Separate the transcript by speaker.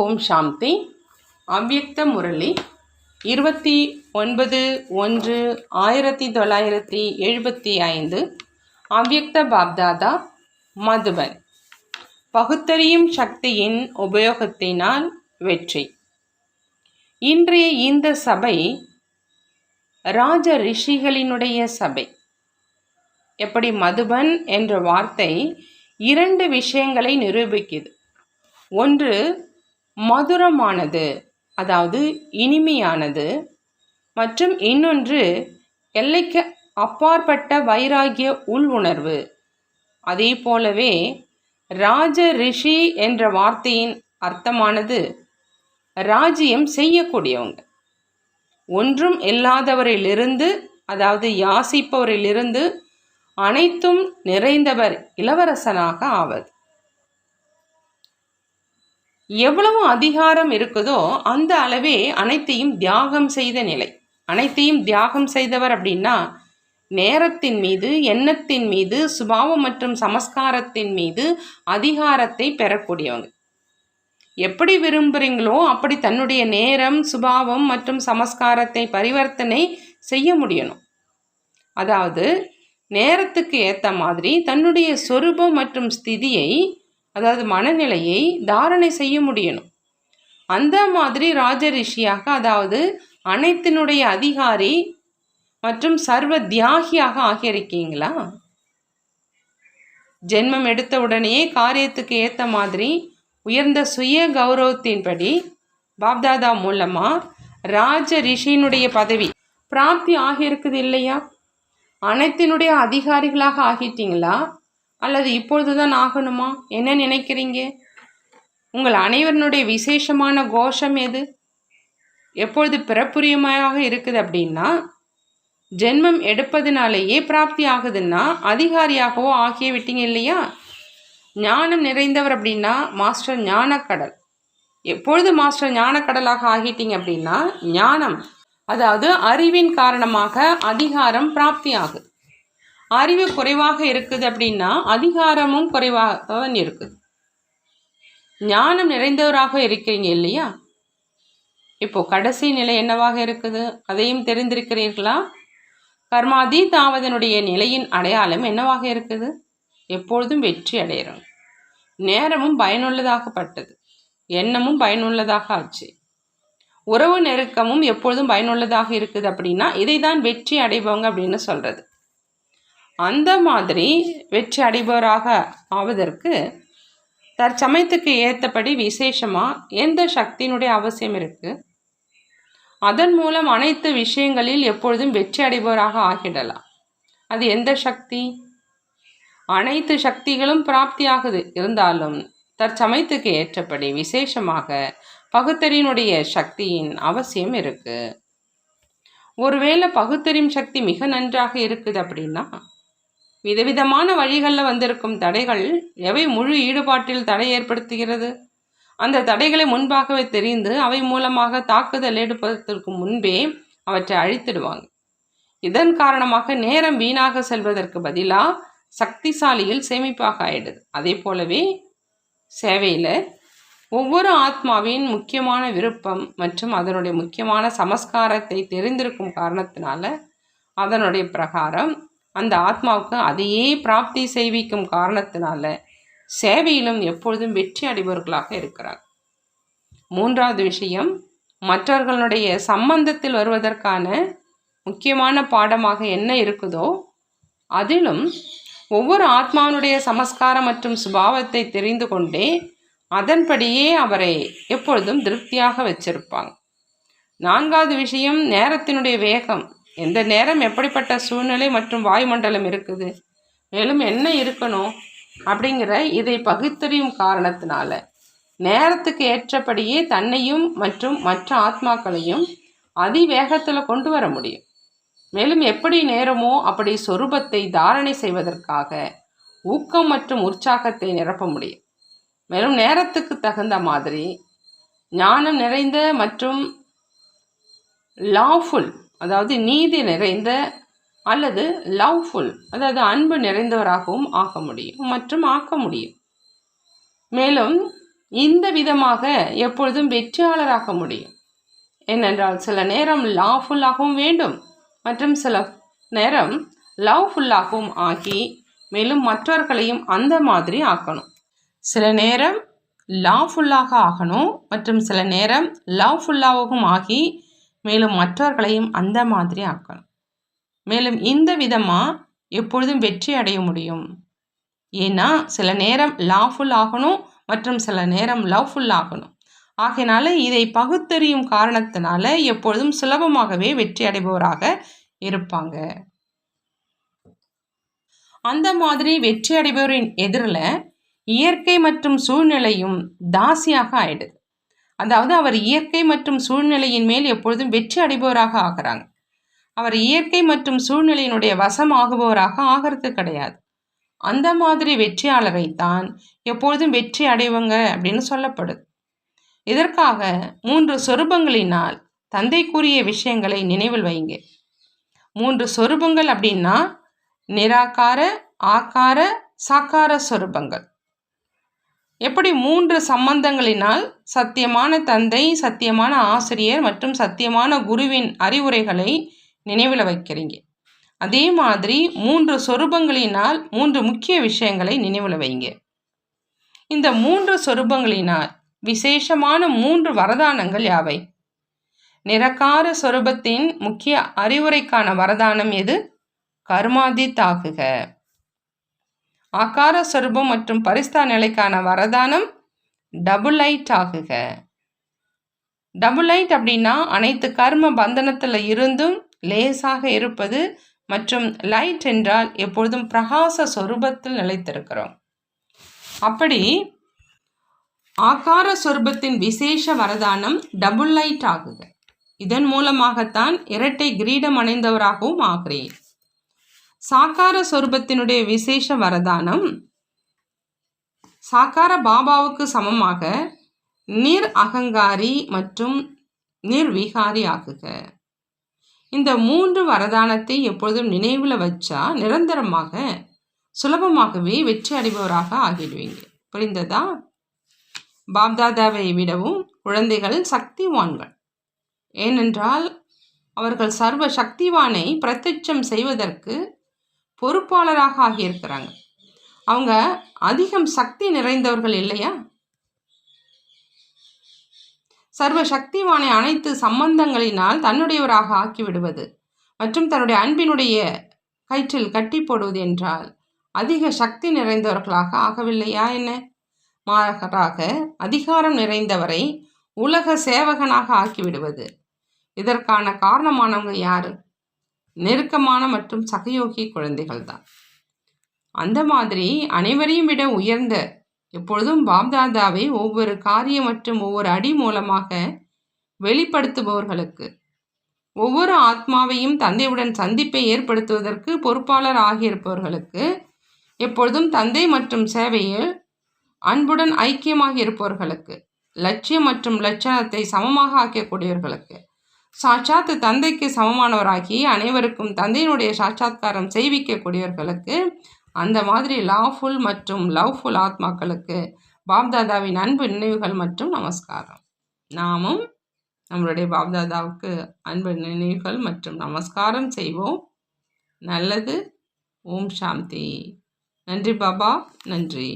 Speaker 1: ஓம் சாந்தி. அவ்யக்த முரளி 29/1/1975. அவ்யக்த பாப்தாதா, மதுபன். பகுத்தறியும் சக்தியின் உபயோகத்தினால் வெற்றி. இன்றைய இந்த சபை ராஜ ரிஷிகளினுடைய சபை. எப்படி மதுபன் என்ற வார்த்தை 2 விஷயங்களை நிரூபிக்குது. ஒன்று மதுரமானது, அதாவது இனிமையானது, மற்றும் இன்னொன்று எல்லைக்கு அப்பாற்பட்ட வைராகிய உள் உணர்வு. அதே போலவே ராஜ ரிஷி என்ற வார்த்தையின் அர்த்தமானது ராஜ்யம் செய்யக்கூடியவங்க. ஒன்றும் இல்லாதவரிலிருந்து, அதாவது யாசிப்பவரிலிருந்து அனைத்தும் நிறைந்தவர் இளவரசனாக ஆவது. எவ்வளவு அதிகாரம் இருக்குதோ அந்த அளவே அனைத்தையும் தியாகம் செய்த நிலை. அனைத்தையும் தியாகம் செய்தவர் அப்படின்னா நேரத்தின் மீது, எண்ணத்தின் மீது, சுபாவம் மற்றும் சமஸ்காரத்தின் மீது அதிகாரத்தை பெறக்கூடியவங்க. எப்படி விரும்புகிறீங்களோ அப்படி தன்னுடைய நேரம், சுபாவம் மற்றும் சமஸ்காரத்தை பரிவர்த்தனை செய்ய முடியணும். அதாவது நேரத்துக்கு ஏற்ற மாதிரி தன்னுடைய சொரூபம் மற்றும் ஸ்திதியை, அதாவது மனநிலையை தாரணை செய்ய முடியணும். அந்த மாதிரி ராஜ ரிஷியாக, அதாவது அனைத்தினுடைய அதிகாரி மற்றும் சர்வ தியாகியாக ஆகியிருக்கீங்களா? ஜென்மம் எடுத்த உடனேயே காரியத்துக்கு ஏற்ற மாதிரி உயர்ந்த சுய கௌரவத்தின்படி பாப்தாதா மூலமா ராஜ ரிஷியினுடைய பதவி பிராப்தி ஆகியிருக்குது இல்லையா? அனைத்தினுடைய அதிகாரிகளாக ஆகிட்டீங்களா? அல்லது இப்பொழுதுதான் ஆகணுமா? என்ன நினைக்கிறீங்க? உங்கள் அனைவருடைய விசேஷமான கோஷம் எது? எப்பொழுது பிறப்புரியமாக இருக்குது அப்படின்னா ஜென்மம் எடுப்பதினாலேயே பிராப்தி ஆகுதுன்னா அதிகாரியாகவோ ஆகிய விட்டீங்க இல்லையா? ஞானம் நிறைந்தவர் அப்படின்னா மாஸ்டர் ஞானக்கடல். எப்பொழுது மாஸ்டர் ஞானக்கடலாக ஆகிட்டீங்க அப்படின்னா ஞானம், அதாவது அறிவின் காரணமாக அதிகாரம் பிராப்தி ஆகுது. அறிவு குறைவாக இருக்குது அப்படின்னா அதிகாரமும் குறைவாக தான் இருக்குது. ஞானம் நிறைந்தவராக இருக்கிறீங்க இல்லையா? இப்போ கடைசி நிலை என்னவாக இருக்குது அதையும் தெரிந்திருக்கிறீர்களா? கர்மாதீதாவதனுடைய நிலையின் அடையாளம் என்னவாக இருக்குது? எப்பொழுதும் வெற்றி அடைகிறோம். நேரமும் பயனுள்ளதாகப்பட்டது, எண்ணமும் பயனுள்ளதாக ஆச்சு, உறவு நெருக்கமும் எப்பொழுதும் பயனுள்ளதாக இருக்குது. அப்படின்னா இதை தான் வெற்றி அடைபவங்க அப்படின்னு சொல்றது. அந்த மாதிரி வெற்றி அடைபவராக ஆவதற்கு தற்சமயத்துக்கு ஏற்றபடி விசேஷமாக எந்த சக்தியினுடைய அவசியம் இருக்குது? அதன் மூலம் அனைத்து விஷயங்களில் எப்பொழுதும் வெற்றி அடைபவராக ஆகிடலாம். அது எந்த சக்தி? அனைத்து சக்திகளும் பிராப்தி ஆகுது. இருந்தாலும் தற்சமயத்துக்கு ஏற்றபடி விசேஷமாக பகுத்தறிவினுடைய சக்தியின் அவசியம் இருக்குது. ஒருவேளை பகுத்தறியும் சக்தி மிக நன்றாக இருக்குது அப்படின்னா விதவிதமான வழிகளில் வந்திருக்கும் தடைகள் எவை முழு ஈடுபாட்டில் தடை ஏற்படுத்துகிறது? அந்த தடைகளை முன்பாகவே தெரிந்து அவை மூலமாக தாக்குதல் ஏற்படுவதற்கு முன்பே அவற்றை அழித்திடுவாங்க. இதன் காரணமாக நேரம் வீணாக செல்வதற்கு பதிலாக சக்திசாலியில் சேமிப்பாக ஆயிடுது. அதே போலவே சேவையில் ஒவ்வொரு ஆத்மாவின் முக்கியமான விருப்பம் மற்றும் அதனுடைய முக்கியமான சமஸ்காரத்தை தெரிந்திருக்கும் காரணத்தினால அதனுடைய பிரகாரம் அந்த ஆத்மாவுக்கு அதையே பிராப்தி செய்விக்கும் காரணத்தினால சேவையிலும் எப்பொழுதும் வெற்றி அடைபவர்களாக இருக்கிறார். 3வது விஷயம், மற்றவர்களுடைய சம்பந்தத்தில் வருவதற்கான முக்கியமான பாடமாக என்ன இருக்குதோ அதிலும் ஒவ்வொரு ஆத்மாவினுடைய சமஸ்காரம் மற்றும் சுபாவத்தை தெரிந்து கொண்டே அதன்படியே அவரை எப்பொழுதும் திருப்தியாக வச்சிருப்பாங்க. 4வது விஷயம், நேரத்தினுடைய வேகம். எந்த நேரம் எப்படிப்பட்ட சூழ்நிலை மற்றும் வாயுமண்டலம் இருக்குது, மேலும் என்ன இருக்கணும் அப்படிங்கிற இதை பகுத்தறியும் காரணத்தினால நேரத்துக்கு ஏற்றபடியே தன்னையும் மற்றும் மற்ற ஆத்மாக்களையும் அதிவேகத்தில் கொண்டு வர முடியும். மேலும் எப்படி நேரமோ அப்படி சொரூபத்தை தாரணை செய்வதற்காக ஊக்கம் மற்றும் உற்சாகத்தை நிரப்ப முடியும். மேலும் நேரத்துக்கு தகுந்த மாதிரி ஞானம் நிறைந்த மற்றும் லாஃபுல், அதாவது நீதி நிறைந்த அல்லது லவ்ஃபுல், அதாவது அன்பு நிறைந்தவராகவும் ஆக முடியும் மற்றும் ஆக்க முடியும். மேலும் இந்த விதமாக எப்பொழுதும் வெற்றியாளராக முடியும். ஏனென்றால் சில நேரம் லாஃபுல்லாகவும் வேண்டும் மற்றும் சில நேரம் லவ்ஃபுல்லாகவும் ஆகி மேலும் மற்றவர்களையும் அந்த மாதிரி ஆக்கணும். சில நேரம் லாஃபுல்லாக ஆகணும் மற்றும் சில நேரம் லவ்ஃபுல்லாகவும் ஆகி மேலும் மற்றவர்களையும் அந்த மாதிரி ஆக்கணும். மேலும் இந்த விதமாக எப்பொழுதும் வெற்றி அடைய முடியும். ஏன்னா சில நேரம் லாஃபுல் ஆகணும் மற்றும் சில நேரம் லவ்ஃபுல் ஆகணும். ஆகையினால இதை பகுத்தறியும் காரணத்தினால எப்பொழுதும் சுலபமாகவே வெற்றி அடைபவராக இருப்பாங்க. அந்த மாதிரி வெற்றி அடைபவரின் எதிரில் இயற்கை மற்றும் சூழ்நிலையும் தாசியாக ஆயிடுது. அதாவது அவர் இயற்கை மற்றும் சூழ்நிலையின் மேல் எப்பொழுதும் வெற்றி அடைபவராக ஆகிறாங்க. அவர் இயற்கை மற்றும் சூழ்நிலையினுடைய வசம் ஆகுபவராக ஆகிறது கிடையாது. அந்த மாதிரி வெற்றியாளரைத்தான் எப்பொழுதும் வெற்றி அடைவங்க அப்படின்னு சொல்லப்படுது. இதற்காக 3 சொரூபங்களினால் தந்தை கூறிய விஷயங்களை நினைவில் வைங்க. 3 சொரூபங்கள் அப்படின்னா நிராகார, ஆகார, சாக்கார சொரூபங்கள். எப்படி 3 சம்பந்தங்களினால் சத்தியமான தந்தை, சத்தியமான ஆசிரியர் மற்றும் சத்தியமான குருவின் அறிவுரைகளை நினைவில் வைக்கிறீங்க, அதே மாதிரி 3 சொரூபங்களினால் 3 முக்கிய விஷயங்களை நினைவில் வைங்க. இந்த 3 சொரூபங்களினால் விசேஷமான 3 வரதானங்கள் யாவை? நிராகார சொரூபத்தின் முக்கிய அறிவுரைக்கான வரதானம் எது? கர்மாதித் ஆகுக. ஆகார சொரூபம் மற்றும் பரிஸ்தா நிலைக்கான வரதானம் டபுள் லைட் ஆகுக. டபுள் லைட் அப்படின்னா அனைத்து கர்ம பந்தனத்தில் இருந்தும் லேசாக இருப்பது மற்றும் லைட் என்றால் எப்பொழுதும் பிரகாச சொரூபத்தில் நிலைத்திருக்கிறோம். அப்படி ஆகார சொரூபத்தின் விசேஷ வரதானம் டபுள் லைட் ஆகுக. இதன் மூலமாகத்தான் இரட்டை கிரீடம் அணைந்தவராகவும் ஆகிறேன். சாக்கார சொரூபத்தினுடைய விசேஷ வரதானம் சாக்கார பாபாவுக்கு சமமாக நிர் அகங்காரி மற்றும் நிர்விகாரி ஆகுக. இந்த 3 வரதானத்தை எப்பொழுதும் நினைவில் வச்சா நிரந்தரமாக சுலபமாகவே வெற்றி அடைபவராக ஆகிடுவீங்க. புரிந்ததா? பாப்தாதாவை விடவும் குழந்தைகள் சக்திவான்கள். ஏனென்றால் அவர்கள் சர்வ சக்திவானை பிரத்யட்சம் செய்வதற்கு பொறுப்பாளராக ஆகியிருக்கிறாங்க. அவங்க அதிகம் சக்தி நிறைந்தவர்கள் இல்லையா? சர்வ சக்திவானை அனைத்து சம்பந்தங்களினால் தன்னுடையவராக ஆக்கிவிடுவது மற்றும் தன்னுடைய அன்பினுடைய கயிற்றில் கட்டி போடுவது என்றால் அதிக சக்தி நிறைந்தவர்களாக ஆகவில்லையா என்ன? மாறாக அதிகாரம் நிறைந்தவரை உலக சேவகனாக ஆக்கிவிடுவது. இதற்கான காரணமானவங்க யாரு? நெருக்கமான மற்றும் சகயோகி குழந்தைகள் தான். அந்த மாதிரி அனைவரையும் விட உயர்ந்த எப்பொழுதும் பாப்தாதாவை ஒவ்வொரு காரியம் மற்றும் ஒவ்வொரு அடி மூலமாக வெளிப்படுத்துபவர்களுக்கு, ஒவ்வொரு ஆத்மாவையும் தந்தையுடன் சந்திப்பை ஏற்படுத்துவதற்கு பொறுப்பாளர் ஆகியிருப்பவர்களுக்கு, எப்பொழுதும் தந்தை மற்றும் சேவையில் அன்புடன் ஐக்கியமாக இருப்பவர்களுக்கு, லட்சியம் மற்றும் லட்சணத்தை சமமாக ஆக்கக்கூடியவர்களுக்கு, சாட்சாத் தந்தைக்கு சமமானவராகி அனைவருக்கும் தந்தையினுடைய சாட்சாத்காரம் செய்விக்கக்கூடியவர்களுக்கு, அந்த மாதிரி லாஃபுல் மற்றும் லவ்ஃபுல் ஆத்மாக்களுக்கு பாப்தாதாவின் அன்பு நினைவுகள் மற்றும் நமஸ்காரம். நாமும் நம்மளுடைய பாப்தாதாவுக்கு அன்பு நினைவுகள் மற்றும் நமஸ்காரம் செய்வோம். நல்லது. ஓம் சாந்தி. நன்றி பாபா. நன்றி.